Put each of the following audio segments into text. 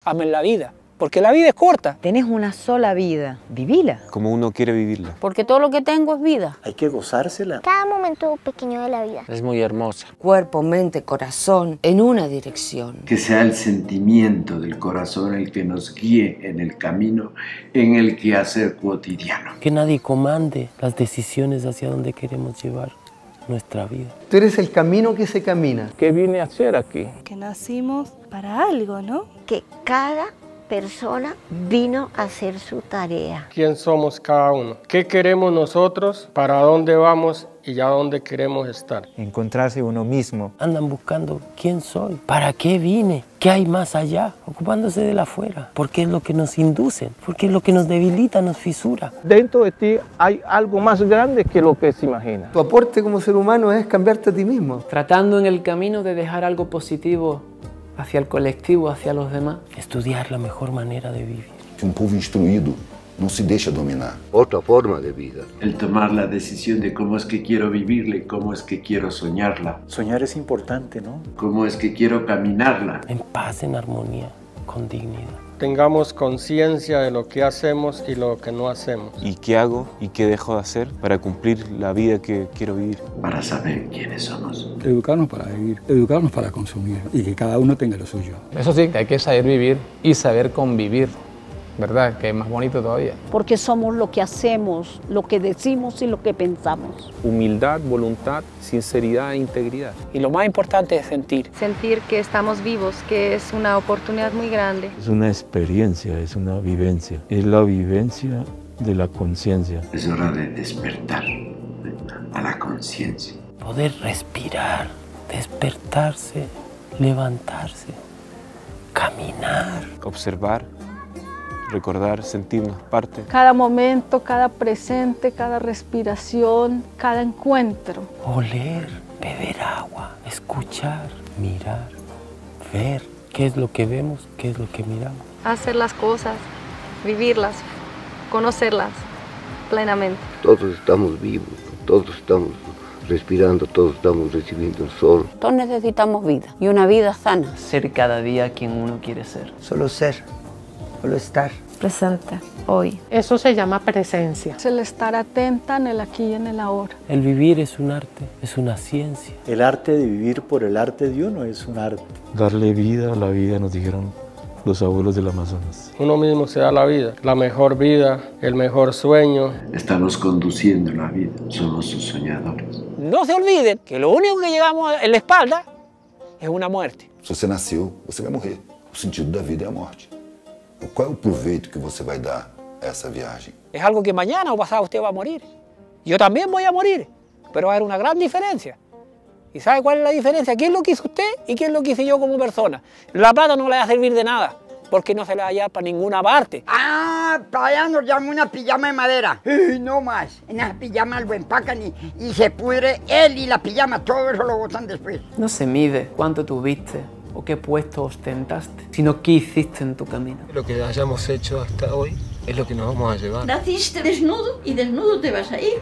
Amen la vida, porque la vida es corta. Tenés una sola vida, vivila. Como uno quiere vivirla. Porque todo lo que tengo es vida. Hay que gozársela. Cada momento pequeño de la vida. Es muy hermosa. Cuerpo, mente, corazón, en una dirección. Que sea el sentimiento del corazón el que nos guíe en el camino, en el quehacer cotidiano. Que nadie comande las decisiones hacia donde queremos llevar nuestra vida. Tú eres el camino que se camina. ¿Qué vine a hacer aquí? Que nacimos para algo, ¿no? Que cada persona vino a hacer su tarea. ¿Quién somos cada uno? ¿Qué queremos nosotros? ¿Para dónde vamos? Y a dónde queremos estar. Encontrarse uno mismo. Andan buscando quién soy, para qué vine, qué hay más allá, ocupándose del afuera, porque es lo que nos induce, porque es lo que nos debilita, nos fisura. Dentro de ti hay algo más grande que lo que se imagina. Tu aporte como ser humano es cambiarte a ti mismo. Tratando en el camino de dejar algo positivo hacia el colectivo, hacia los demás. Estudiar la mejor manera de vivir. Un pueblo instruido no se deja dominar. Otra forma de vida. El tomar la decisión de cómo es que quiero vivirla y cómo es que quiero soñarla. Soñar es importante, ¿no? Cómo es que quiero caminarla. En paz, en armonía, con dignidad. Tengamos conciencia de lo que hacemos y lo que no hacemos. Y qué hago y qué dejo de hacer para cumplir la vida que quiero vivir. Para saber quiénes somos. Educarnos para vivir, educarnos para consumir y que cada uno tenga lo suyo. Eso sí, hay que saber vivir y saber convivir, ¿verdad? Que es más bonito todavía. Porque somos lo que hacemos, lo que decimos y lo que pensamos. Humildad, voluntad, sinceridad e integridad. Y lo más importante es sentir. Sentir que estamos vivos, que es una oportunidad muy grande. Es una experiencia, es una vivencia. Es la vivencia de la conciencia. Es hora de despertar a la conciencia. Poder respirar, despertarse, levantarse, caminar. Observar, recordar, sentirnos parte. Cada momento, cada presente, cada respiración, cada encuentro. Oler, beber agua, escuchar, mirar, ver qué es lo que vemos, qué es lo que miramos. Hacer las cosas, vivirlas, conocerlas plenamente. Todos estamos vivos, todos estamos respirando, todos estamos recibiendo el sol. Todos necesitamos vida y una vida sana. Ser cada día quien uno quiere ser. Solo ser. Solo estar. Presente, hoy. Eso se llama presencia. Es el estar atenta en el aquí y en el ahora. El vivir es un arte, es una ciencia. El arte de vivir por el arte de uno es un arte. Darle vida a la vida, nos dijeron los abuelos del Amazonas. Uno mismo se da la vida, el mejor sueño. Estamos conduciendo la vida, somos sus soñadores. No se olviden que lo único que llevamos en la espalda es una muerte. Si você nasceu, você vai morrer. O sentido da vida é a morte. ¿Cuál es el proveito que você vai dar a esa viaje? Es algo que mañana o pasado usted va a morir. Yo también voy a morir, pero va a haber una gran diferencia. ¿Y sabe cuál es la diferencia? ¿Quién lo quiso usted y quién lo quise yo como persona? La plata no le va a servir de nada, porque no se le va a hallar para ninguna parte. Ah, para allá nos llama una pijama de madera. No más. En esa pijama lo empacan y se pudre él y la pijama, todo eso lo botan después. No se mide cuánto tuviste o qué puesto ostentaste, sino qué hiciste en tu camino. Lo que hayamos hecho hasta hoy es lo que nos vamos a llevar. Naciste desnudo y desnudo te vas a ir.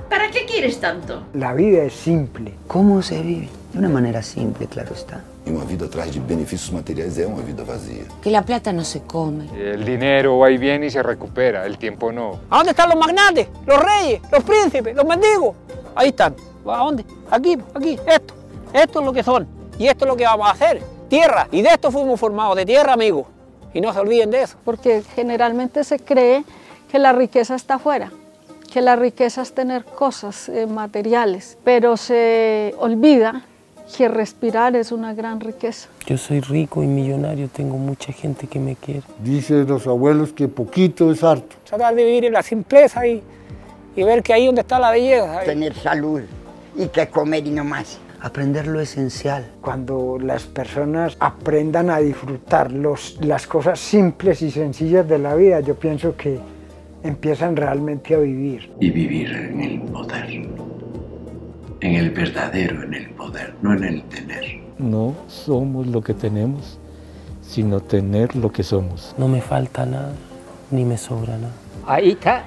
¿Para qué quieres tanto? La vida es simple. ¿Cómo se vive? De una manera simple, claro está. Y una vida atrás de beneficios materiales es una vida vacía. Que la plata no se come. El dinero va y viene y se recupera, el tiempo no. ¿A dónde están los magnates, los reyes, los príncipes, los mendigos? Ahí están. ¿A dónde? Aquí, aquí, esto. Esto es lo que son. Y esto es lo que vamos a hacer. Tierra. Y de esto fuimos formados, de tierra, amigos. Y no se olviden de eso. Porque generalmente se cree que la riqueza está afuera, que la riqueza es tener cosas materiales, pero se olvida que respirar es una gran riqueza. Yo soy rico y millonario, tengo mucha gente que me quiere. Dicen los abuelos que poquito es harto. Tratar de vivir en la simpleza y ver que ahí donde está la belleza. Tener salud y que comer y no más. Aprender lo esencial. Cuando las personas aprendan a disfrutar las cosas simples y sencillas de la vida, yo pienso que empiezan realmente a vivir. Y vivir en el poder. En el verdadero, en el poder, no en el tener. No somos lo que tenemos, sino tener lo que somos. No me falta nada, ni me sobra nada. Ahí está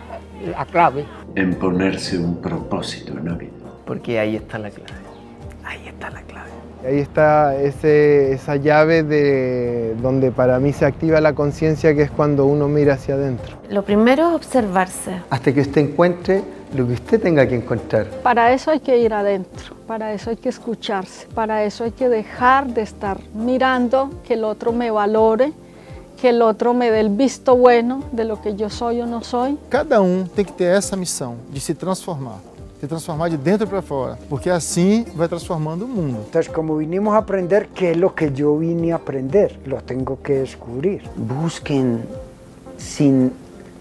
la clave. En ponerse un propósito en la vida. Porque ahí está la clave. Ahí está la clave. Ahí está esa llave de donde para mí se activa la conciencia, que es cuando uno mira hacia adentro. Lo primero es observarse. Hasta que usted encuentre lo que usted tenga que encontrar. Para eso hay que ir adentro, para eso hay que escucharse, para eso hay que dejar de estar mirando que el otro me valore, que el otro me dé el visto bueno de lo que yo soy o no soy. Cada tem que ter essa missão de se transformar de dentro para fora, porque así vai transformando el mundo. Entonces, como vinimos a aprender, ¿qué es lo que yo vine a aprender? Lo tengo que descubrir. Busquen sin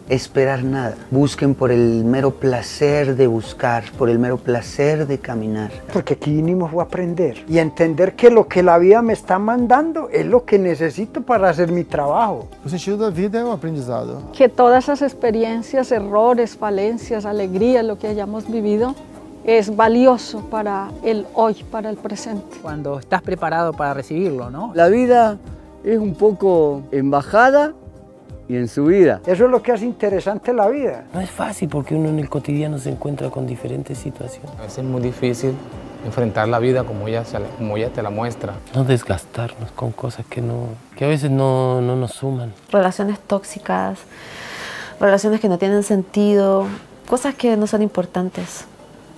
esperar nada. Busquen por el mero placer de buscar, por el mero placer de caminar. Porque aquí vinimos a aprender y a entender que lo que la vida me está mandando es lo que necesito para hacer mi trabajo. O sentido da vida é o aprendizado. Que todas esas experiencias, errores, falencias, alegrías, lo que hayamos vivido, es valioso para el hoy, para el presente. Cuando estás preparado para recibirlo, ¿no? La vida es un poco en bajada y en subida. Eso es lo que hace interesante la vida. No es fácil porque uno en el cotidiano se encuentra con diferentes situaciones. A veces es muy difícil enfrentar la vida como ella te la muestra. No desgastarnos con cosas que a veces no nos suman. Relaciones tóxicas, relaciones que no tienen sentido, cosas que no son importantes.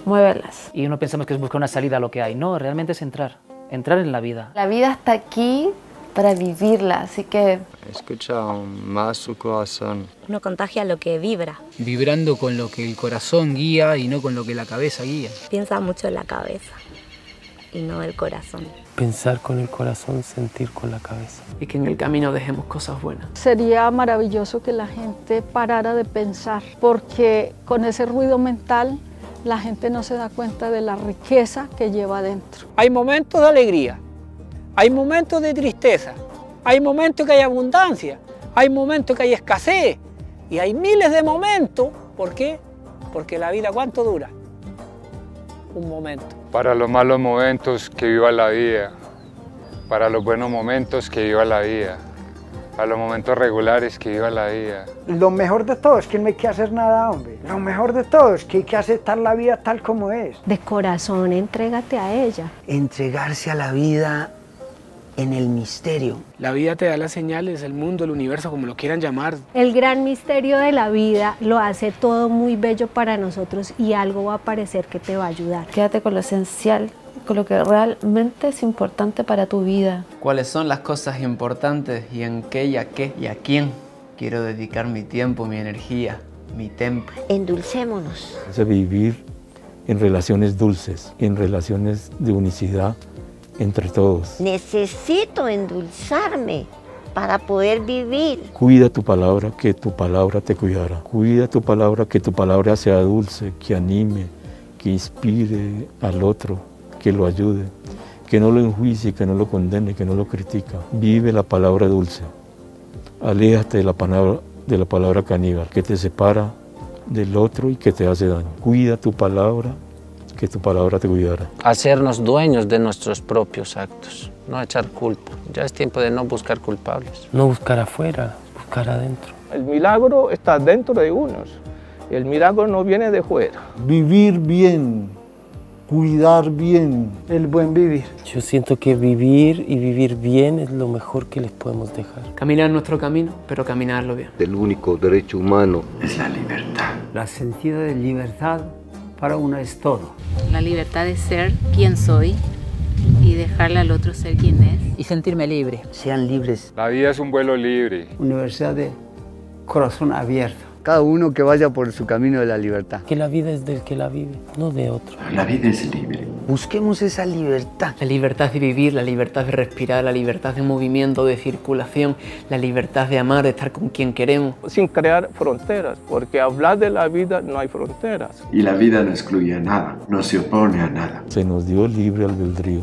Muévelas. Y uno pensamos que es buscar una salida a lo que hay. No, realmente es entrar en la vida. La vida está aquí para vivirla, así que... Escucha más su corazón. Uno contagia lo que vibra. Vibrando con lo que el corazón guía y no con lo que la cabeza guía. Piensa mucho en la cabeza y no el corazón. Pensar con el corazón, sentir con la cabeza. Y que en el camino dejemos cosas buenas. Sería maravilloso que la gente parara de pensar, porque con ese ruido mental la gente no se da cuenta de la riqueza que lleva adentro. Hay momentos de alegría, hay momentos de tristeza, hay momentos que hay abundancia, hay momentos que hay escasez y hay miles de momentos. ¿Por qué? Porque la vida, ¿cuánto dura? Un momento. Para los malos momentos que viva la vida, para los buenos momentos que viva la vida, para los momentos regulares que viva la vida. Lo mejor de todo es que no hay que hacer nada, hombre. Lo mejor de todo es que hay que aceptar la vida tal como es. De corazón, entrégate a ella. Entregarse a la vida en el misterio. La vida te da las señales, el mundo, el universo, como lo quieran llamar. El gran misterio de la vida lo hace todo muy bello para nosotros y algo va a aparecer que te va a ayudar. Quédate con lo esencial, con lo que realmente es importante para tu vida. ¿Cuáles son las cosas importantes y en qué y a qué y a quién quiero dedicar mi tiempo, mi energía, mi templo? Endulcémonos. Es vivir en relaciones dulces, en relaciones de unicidad entre todos. Necesito endulzarme para poder vivir. Cuida tu palabra, que tu palabra te cuidará. Cuida tu palabra, que tu palabra sea dulce, que anime, que inspire al otro, que lo ayude, que no lo enjuicie, que no lo condene, que no lo critica. Vive la palabra dulce. Aléjate de la palabra caníbal, que te separa del otro y que te hace daño. Cuida tu palabra, que tu palabra te cuidará. Hacernos dueños de nuestros propios actos, no echar culpa. Ya es tiempo de no buscar culpables. No buscar afuera, buscar adentro. El milagro está dentro de unos. El milagro no viene de fuera. Vivir bien, cuidar bien. El buen vivir. Yo siento que vivir y vivir bien es lo mejor que les podemos dejar. Caminar nuestro camino, pero caminarlo bien. El único derecho humano es la libertad. La sentido de libertad para uno es todo. La libertad de ser quien soy y dejarle al otro ser quien es. Y sentirme libre. Sean libres. La vida es un vuelo libre. Universidad de corazón abierto. Cada uno que vaya por su camino de la libertad. Que la vida es del que la vive, no de otro. La vida es libre. Busquemos esa libertad. La libertad de vivir, la libertad de respirar, la libertad de movimiento, de circulación, la libertad de amar, de estar con quien queremos. Sin crear fronteras, porque hablar de la vida no hay fronteras. Y la vida no excluye a nada, no se opone a nada. Se nos dio libre albedrío,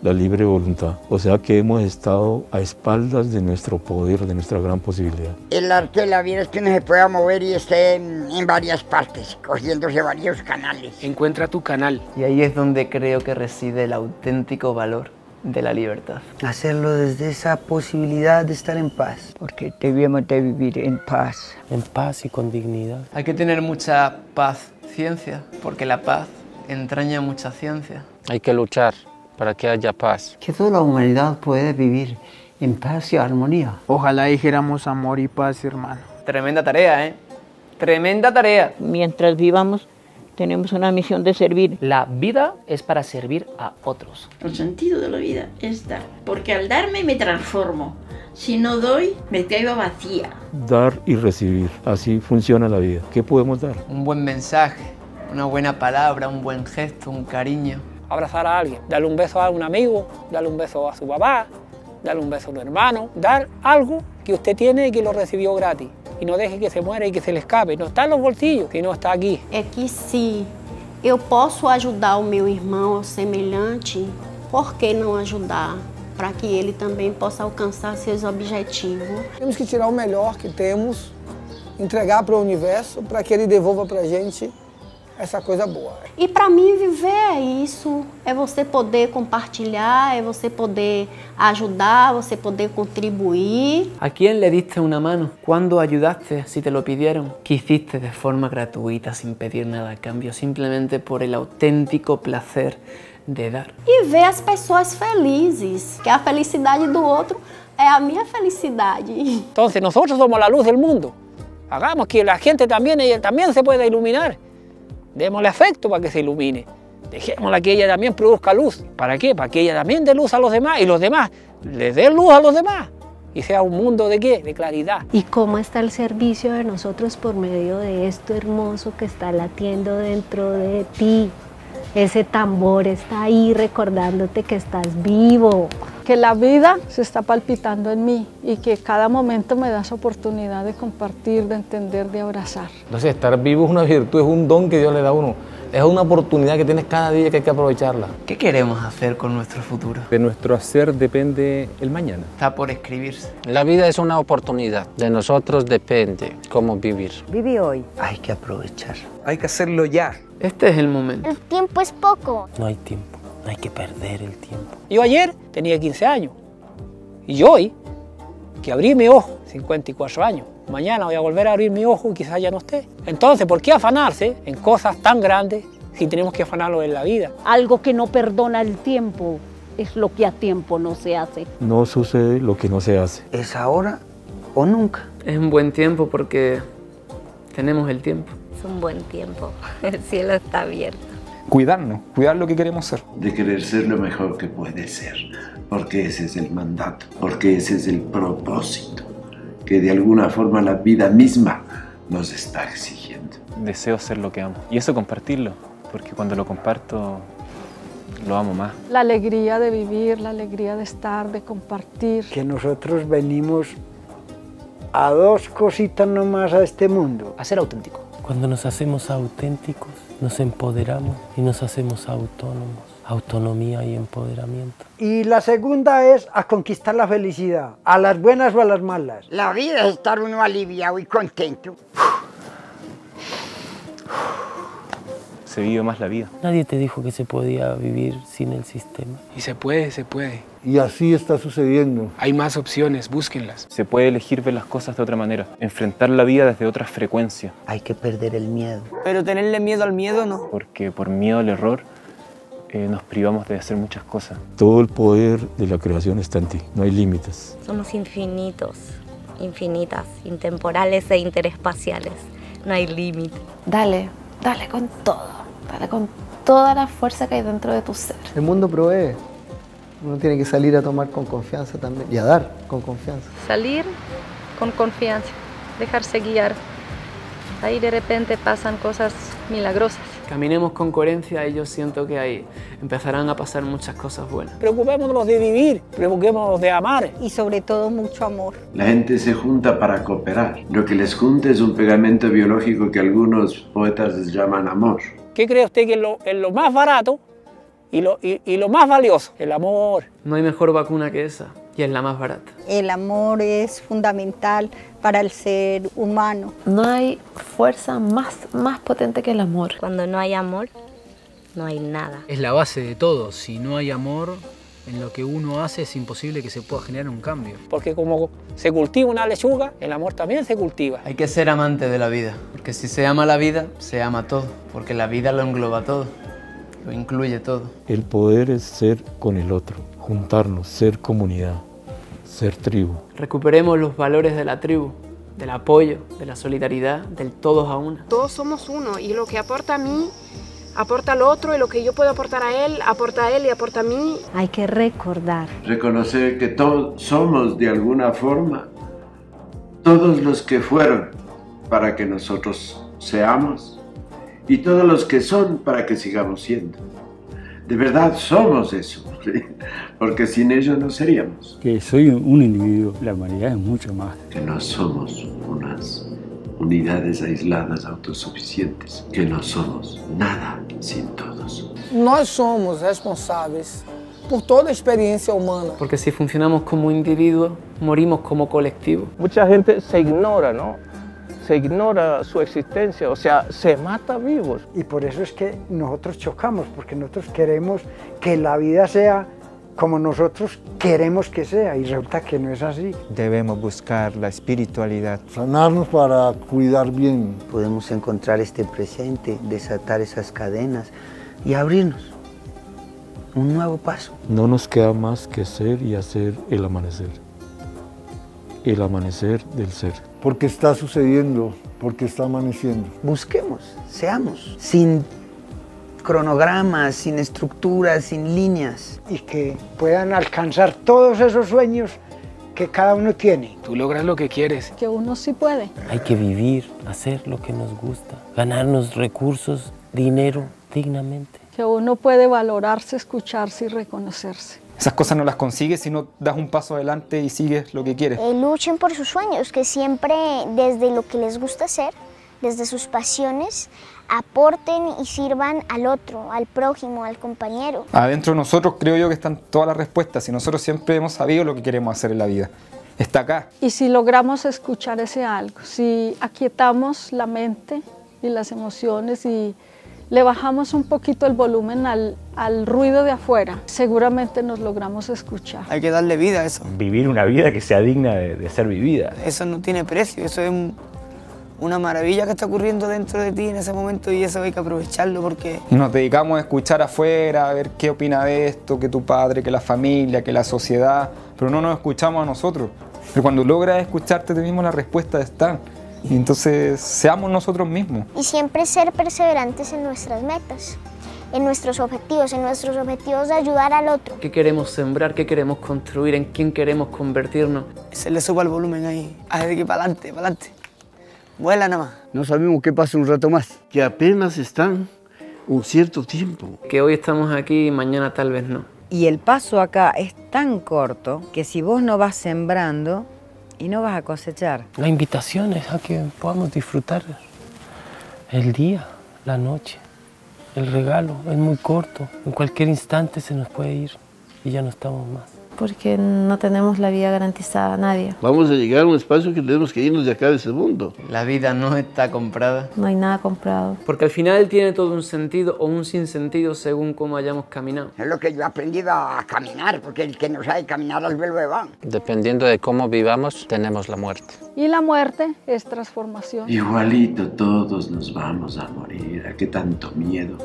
la libre voluntad. O sea que hemos estado a espaldas de nuestro poder, de nuestra gran posibilidad. El arte de la vida es que uno se pueda mover y esté en varias partes, cogiéndose varios canales. Encuentra tu canal. Y ahí es donde creo que reside el auténtico valor de la libertad. Hacerlo desde esa posibilidad de estar en paz. Porque debemos de vivir en paz. En paz y con dignidad. Hay que tener mucha paciencia, porque la paz entraña mucha ciencia. Hay que luchar para que haya paz. Que toda la humanidad pueda vivir en paz y armonía. Ojalá dijéramos amor y paz, hermano. Tremenda tarea, ¿eh? Tremenda tarea. Mientras vivamos, tenemos una misión de servir. La vida es para servir a otros. El sentido de la vida es dar, porque al darme me transformo. Si no doy, me caigo vacía. Dar y recibir, así funciona la vida. ¿Qué podemos dar? Un buen mensaje, una buena palabra, un buen gesto, un cariño. Abrazar a alguien, darle un beso a un amigo, darle un beso a su papá, darle un beso a un hermano, dar algo que usted tiene y que lo recibió gratis. E não deixe que se muera e que se lhe escape. Não está nos bolsillos, que não está aqui. É que se eu posso ajudar o meu irmão ou semelhante, por que não ajudar? Para que ele também possa alcançar seus objetivos. Temos que tirar o melhor que temos, entregar para o universo, para que ele devolva para a gente essa coisa boa. E para mim viver é isso, é você poder compartilhar, é você poder ajudar, você poder contribuir. ¿A quién le diste una mano? ¿Cuándo ayudaste si te lo pidieron? ¿Qué hiciste de forma gratuita, sin pedir nada a cambio, simplemente por el auténtico placer de dar? E ver as pessoas felizes, que a felicidade do outro é a minha felicidade. Entonces nosotros somos la luz del mundo. Hagamos que la gente también se pueda iluminar. Démosle afecto para que se ilumine. Dejémosla que ella también produzca luz. ¿Para qué? Para que ella también dé luz a los demás y los demás le den luz a los demás. Y sea un mundo de ¿qué? De claridad. ¿Y cómo está el servicio de nosotros por medio de esto hermoso que está latiendo dentro de ti? Ese tambor está ahí recordándote que estás vivo. Que la vida se está palpitando en mí y que cada momento me da esa oportunidad de compartir, de entender, de abrazar. Entonces, estar vivo es una virtud, es un don que Dios le da a uno. Es una oportunidad que tienes cada día que hay que aprovecharla. ¿Qué queremos hacer con nuestro futuro? De nuestro hacer depende el mañana. Está por escribirse. La vida es una oportunidad. De nosotros depende cómo vivir. Vive hoy. Hay que aprovechar. Hay que hacerlo ya. Este es el momento. El tiempo es poco. No hay tiempo, no hay que perder el tiempo. Yo ayer tenía 15 años. Y hoy, que abrí mi ojo, 54 años. Mañana voy a volver a abrir mi ojo y quizás ya no esté. Entonces, ¿por qué afanarse en cosas tan grandes si tenemos que afanarlo en la vida? Algo que no perdona el tiempo es lo que a tiempo no se hace. No sucede lo que no se hace. Es ahora o nunca. Es un buen tiempo porque tenemos el tiempo. Es un buen tiempo. El cielo está abierto. Cuidarnos, cuidar lo que queremos ser. De querer ser lo mejor que puede ser, porque ese es el mandato, porque ese es el propósito que de alguna forma la vida misma nos está exigiendo. Deseo ser lo que amo y eso compartirlo, porque cuando lo comparto lo amo más. La alegría de vivir, la alegría de estar, de compartir. Que nosotros venimos a dos cositas nomás a este mundo. A ser auténtico. Cuando nos hacemos auténticos, nos empoderamos y nos hacemos autónomos. Autonomía y empoderamiento. Y la segunda es a conquistar la felicidad, a las buenas o a las malas. La vida es estar uno aliviado y contento. Se vive más la vida. Nadie te dijo que se podía vivir sin el sistema. Y se puede, se puede. Y así está sucediendo. Hay más opciones, búsquenlas. Se puede elegir ver las cosas de otra manera, enfrentar la vida desde otra frecuencia. Hay que perder el miedo. Pero tenerle miedo al miedo no. Porque por miedo al error nos privamos de hacer muchas cosas. Todo el poder de la creación está en ti, no hay límites. Somos infinitos, infinitas, intemporales e interespaciales. No hay límite. Dale, dale con todo. Dale con toda la fuerza que hay dentro de tu ser. El mundo provee. Uno tiene que salir a tomar con confianza también y a dar con confianza. Salir con confianza, dejarse guiar. Ahí de repente pasan cosas milagrosas. Caminemos con coherencia y yo siento que ahí empezarán a pasar muchas cosas buenas. Preocupémonos de vivir, preocupémonos de amar. Y sobre todo mucho amor. La gente se junta para cooperar. Lo que les junta es un pegamento biológico que algunos poetas les llaman amor. ¿Qué cree usted que es lo más barato y lo más valioso? El amor. No hay mejor vacuna que esa y es la más barata. El amor es fundamental para el ser humano. No hay fuerza más potente que el amor. Cuando no hay amor, no hay nada. Es la base de todo. Si no hay amor en lo que uno hace, es imposible que se pueda generar un cambio. Porque como se cultiva una lechuga, el amor también se cultiva. Hay que ser amante de la vida, porque si se ama la vida, se ama todo, porque la vida lo engloba todo. Lo incluye todo. El poder es ser con el otro, juntarnos, ser comunidad, ser tribu. Recuperemos los valores de la tribu, del apoyo, de la solidaridad, del todos a una. Todos somos uno y lo que aporta a mí, aporta al otro y lo que yo puedo aportar a él y aporta a mí. Hay que recordar. Reconocer que todos somos de alguna forma todos los que fueron para que nosotros seamos y todos los que son para que sigamos siendo. De verdad somos eso, ¿sí? Porque sin ello no seríamos. Que soy un individuo, la humanidad es mucho más. Que no somos unas unidades aisladas autosuficientes, que no somos nada sin todos. Nós somos responsáveis por toda a experiencia humana. Porque si funcionamos como individuos, morimos como colectivo. Mucha gente se ignora, ¿no? Se ignora su existencia, o sea, se mata vivos. Y por eso es que nosotros chocamos, porque nosotros queremos que la vida sea como nosotros queremos que sea, y resulta que no es así. Debemos buscar la espiritualidad. Sanarnos para cuidar bien. Podemos encontrar este presente, desatar esas cadenas y abrirnos. Un nuevo paso. No nos queda más que ser y hacer el amanecer. El amanecer del ser. Porque está sucediendo, porque está amaneciendo. Busquemos, seamos, sin cronogramas, sin estructuras, sin líneas. Y que puedan alcanzar todos esos sueños que cada uno tiene. Tú logras lo que quieres. Que uno sí puede. Hay que vivir, hacer lo que nos gusta, ganarnos recursos, dinero dignamente. Que uno puede valorarse, escucharse y reconocerse. Esas cosas no las consigues si no das un paso adelante y sigues lo que quieres. Luchen por sus sueños, que siempre desde lo que les gusta hacer, desde sus pasiones, aporten y sirvan al otro, al prójimo, al compañero. Adentro de nosotros creo yo que están todas las respuestas y nosotros siempre hemos sabido lo que queremos hacer en la vida. Está acá. Y si logramos escuchar ese algo, si aquietamos la mente y las emociones y le bajamos un poquito el volumen al ruido de afuera, seguramente nos logramos escuchar. Hay que darle vida a eso. Vivir una vida que sea digna de ser vivida. Eso no tiene precio, eso es una maravilla que está ocurriendo dentro de ti en ese momento y eso hay que aprovecharlo porque... Nos dedicamos a escuchar afuera, a ver qué opina de esto, que tu padre, que la familia, que la sociedad, pero no nos escuchamos a nosotros. Pero cuando logras escucharte a ti mismo, las respuestas están. Y entonces seamos nosotros mismos. Y siempre ser perseverantes en nuestras metas, en nuestros objetivos de ayudar al otro. ¿Qué queremos sembrar? ¿Qué queremos construir? ¿En quién queremos convertirnos? Se le suba el volumen ahí. Haz de aquí para adelante, para adelante. Vuela nada más. No sabemos qué pasa un rato más. Que apenas están un cierto tiempo. Que hoy estamos aquí y mañana tal vez no. Y el paso acá es tan corto que si vos no vas sembrando, y no vas a cosechar. La invitación es a que podamos disfrutar el día, la noche. El regalo es muy corto. En cualquier instante se nos puede ir y ya no estamos más. Porque no tenemos la vida garantizada a nadie. Vamos a llegar a un espacio que tenemos que irnos de acá de ese mundo. La vida no está comprada. No hay nada comprado. Porque al final tiene todo un sentido o un sinsentido según cómo hayamos caminado. Es lo que yo he aprendido a caminar, porque el que no sabe caminar al vuelo va. Dependiendo de cómo vivamos, tenemos la muerte. Y la muerte es transformación. Igualito todos nos vamos a morir. ¿A qué tanto miedo?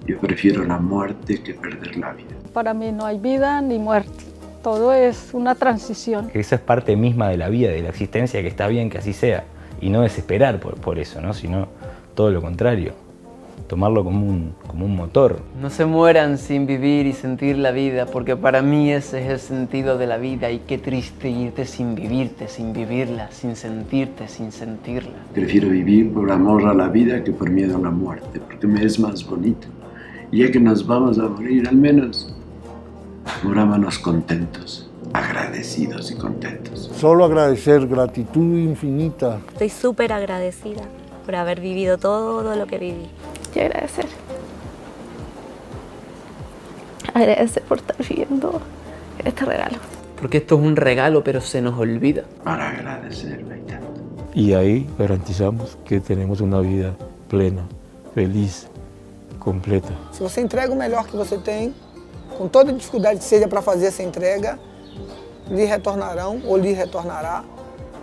Yo prefiero la muerte que perder la vida. Para mí no hay vida ni muerte. Todo es una transición. Esa es parte misma de la vida, de la existencia, que está bien que así sea. Y no desesperar por eso, ¿no? Sino todo lo contrario. Tomarlo como un motor. No se mueran sin vivir y sentir la vida, porque para mí ese es el sentido de la vida. Y qué triste irte sin vivirte, sin vivirla, sin sentirte, sin sentirla. Prefiero vivir por amor a la vida que por miedo a la muerte, porque me es más bonito. Y ya que nos vamos a morir, al menos murámonos contentos, agradecidos y contentos. Solo agradecer, gratitud infinita. Estoy súper agradecida por haber vivido todo lo que viví. Y agradecer. Agradecer por estar viviendo este regalo. Porque esto es un regalo, pero se nos olvida. Para agradecerlo y tanto. Y ahí garantizamos que tenemos una vida plena, feliz, completa. Se você entrega o melhor que você tem, com toda dificuldade que seja para fazer essa entrega, lhe retornarão ou lhe retornará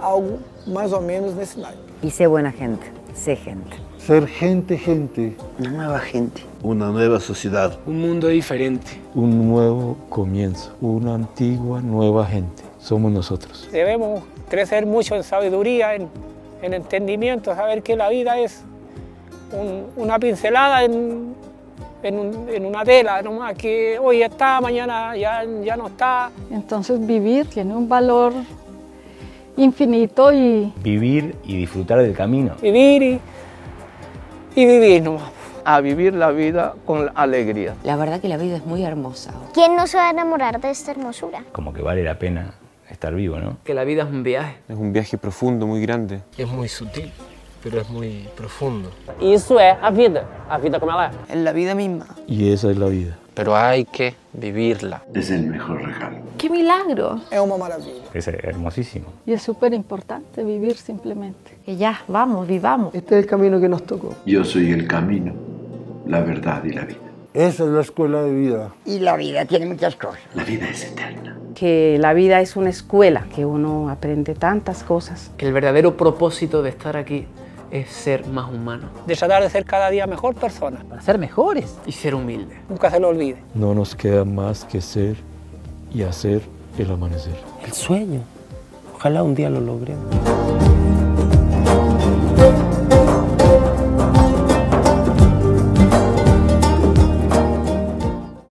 algo mais ou menos nesse naipe. Y sé buena gente. Sé gente. Ser gente, gente. Una nueva gente. Una nueva sociedad. Un mundo diferente. Un nuevo comienzo, una antigua nueva gente. Somos nosotros. Debemos crecer mucho en sabiduría, en entendimiento, saber que la vida es una pincelada en una tela, nomás que hoy está, mañana ya no está. Entonces vivir tiene un valor infinito y... Vivir y disfrutar del camino. Vivir y vivir nomás. A vivir la vida con alegría. La verdad que la vida es muy hermosa. ¿Quién no se va a enamorar de esta hermosura? Como que vale la pena estar vivo, ¿no? Que la vida es un viaje. Es un viaje profundo, muy grande. Es muy sutil, pero es muy profundo. Isso é a vida como ela é. Es la vida misma. Y esa es la vida. Pero hay que vivirla. Es el mejor regalo. ¡Qué milagro! Es una maravilla. Es hermosísimo. Y es súper importante vivir simplemente. Que ya, vamos, vivamos. Este es el camino que nos tocó. Yo soy el camino, la verdad y la vida. Esa es la escuela de vida. Y la vida tiene muchas cosas. La vida es eterna. Que la vida es una escuela, que uno aprende tantas cosas. Que el verdadero propósito de estar aquí es ser más humano. De tratar de ser cada día mejor persona. Para ser mejores. Y ser humildes. Nunca se lo olvide. No nos queda más que ser y hacer el amanecer. El sueño. Ojalá un día lo logremos.